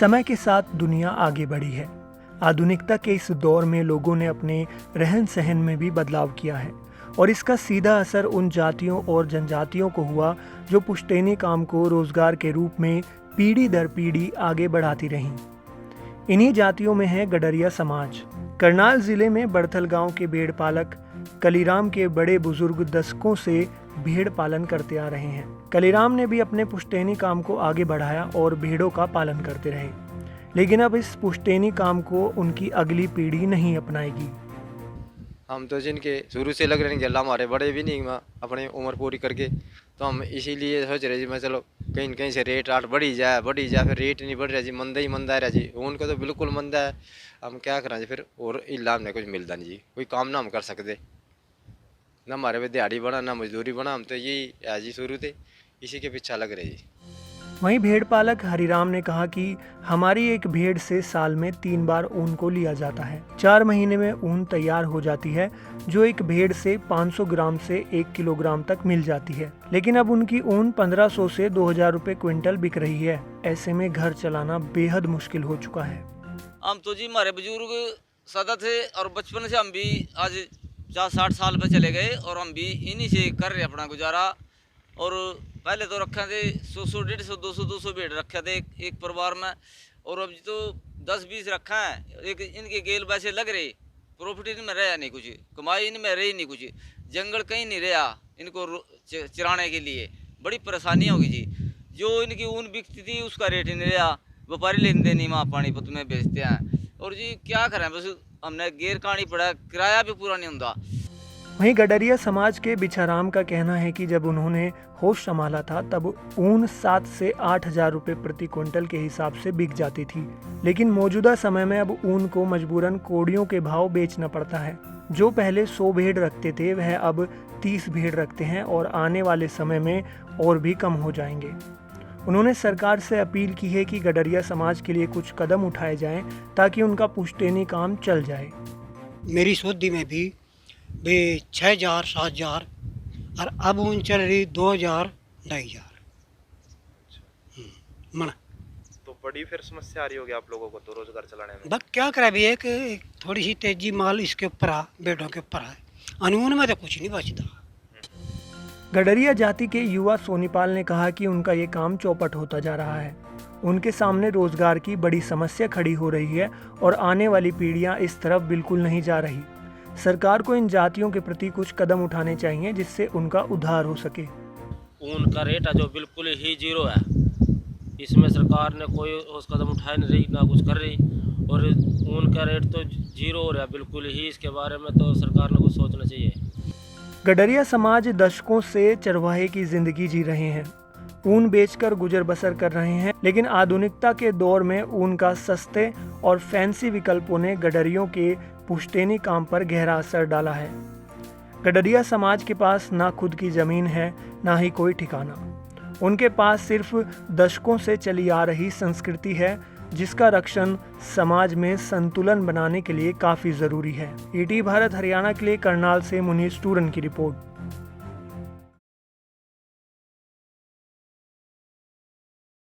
समय के साथ दुनिया आगे बढ़ी है। आधुनिकता के इस दौर में लोगों ने अपने रहन सहन में भी बदलाव किया है और इसका सीधा असर उन जातियों और जनजातियों को हुआ जो पुश्तैनी काम को रोजगार के रूप में पीढ़ी दर पीढ़ी आगे बढ़ाती रहीं। इन्हीं जातियों में है गडरिया समाज। करनाल जिले में बड़थल गांव के भेड़ पालक कलीराम के बड़े बुजुर्ग दशकों से भेड़ पालन करते आ रहे हैं। कलीराम ने भी अपने पुश्तैनी काम को आगे बढ़ाया और भेड़ों का पालन करते रहे, लेकिन अब इस पुश्तैनी काम को उनकी अगली पीढ़ी नहीं अपनाएगी। हम तो जिनके शुरू से लग रहे हैं कि अल्लाह हमारे बड़े भी नहीं अपनी उम्र पूरी करके, तो हम इसीलिए सोच रहे जी मैं चलो कहीं न कहीं से रेट आट बढ़ी जाए फिर रेट नहीं बढ़ रहा जी, मंदा ही मंदा रहा जी। उनको तो बिल्कुल मंदा है, हम क्या करें जी फिर, और इला हमने कुछ मिलता नहीं जी, कोई काम ना हम कर सकते, ना हमारे पे दिहाड़ी बना ना मजदूरी बना। हम तो यही है जी शुरू से इसी के पीछे लग रहे जी। वहीं भेड़ पालक हरिराम ने कहा कि हमारी एक भेड़ से साल में 3 बार ऊन को लिया जाता है। 4 महीने में ऊन तैयार हो जाती है, जो एक भेड़ से 500 ग्राम से 1 किलोग्राम तक मिल जाती है। लेकिन अब उनकी ऊन 1500 से 2000 रुपए क्विंटल बिक रही है। ऐसे में घर चलाना बेहद मुश्किल हो चुका है। हम तो जी हमारे बुजुर्ग सदा थे और बचपन से हम भी आज 50-60 साल पे चले गए और हम भी इन्हीं से कर रहे अपना गुजारा। और पहले तो रखे थे 100, 150, 200 भेड़ रखे थे एक परिवार में, और अब तो 10-20 रखा है। एक इनके गेल वैसे लग रहे, प्रॉफिट इनमें रहा नहीं कुछ, कमाई इनमें रही नहीं कुछ, जंगल कहीं नहीं रहा इनको चराने के लिए। बड़ी परेशानी होगी जी। जो इनकी ऊन बिकती थी उसका रेट ही नहीं रहा, व्यापारी लेन देन वहाँ पानीपत में बेचते हैं। और जी क्या करें, बस हमने गेर कहानी पड़ा, किराया भी पूरा नहीं होता। वहीं गडरिया समाज के बिछाराम का कहना है कि जब उन्होंने होश संभाला था तब ऊन 7 से 8 हजार रुपए प्रति क्विंटल के हिसाब से बिक जाती थी, लेकिन मौजूदा समय में अब ऊन को मजबूरन कोड़ियों के भाव बेचना पड़ता है। जो पहले 100 भेड़ रखते थे वह अब 30 भेड़ रखते हैं और आने वाले समय में और भी कम हो जाएंगे। उन्होंने सरकार से अपील की है कि गडरिया समाज के लिए कुछ कदम उठाए जाएं ताकि उनका पुश्तैनी काम चल जाए। मेरी सोदी में भी 6000, 7000 और अब ऊन चल रही 2000, 2500 मन। तो बड़ी फिर समस्या आ रही होगी आप लोगों को तो रोजगार चलाने में। बस क्या करे भी, एक थोड़ी सी तेजी माल इसके ऊपर आ, बेटों के ऊपर है, अनून में तो कुछ नहीं बचता। गडरिया जाति के युवा सोनीपाल ने कहा कि उनका ये काम चौपट होता जा रहा है। उनके सामने रोजगार की बड़ी समस्या खड़ी हो रही है और आने वाली पीढ़ियां इस तरफ बिल्कुल नहीं जा रही। सरकार को इन जातियों के प्रति कुछ कदम उठाने चाहिए जिससे उनका उद्धार हो सके। ऊन का रेट है जो बिल्कुल ही जीरो है, इसमें सरकार ने कोई उस कदम उठाए नहीं रही, ना कुछ कर रही, और ऊन का रेट तो जीरो हो रहा है बिल्कुल ही। इसके बारे में तो सरकार ने कुछ सोचना चाहिए। गडरिया समाज दशकों से चरवाहे की जिंदगी जी रहे हैं, ऊन बेचकर गुजर बसर कर रहे हैं, लेकिन आधुनिकता के दौर में ऊन का सस्ते और फैंसी विकल्पों ने गडरियों के पुश्तैनी काम पर गहरा असर डाला है। गडरिया समाज के पास ना खुद की जमीन है ना ही कोई ठिकाना। उनके पास सिर्फ दशकों से चली आ रही संस्कृति है जिसका रक्षण समाज में संतुलन बनाने के लिए काफी जरूरी है। ईटी भारत हरियाणा के लिए करनाल से मुनीश टूरन की रिपोर्ट।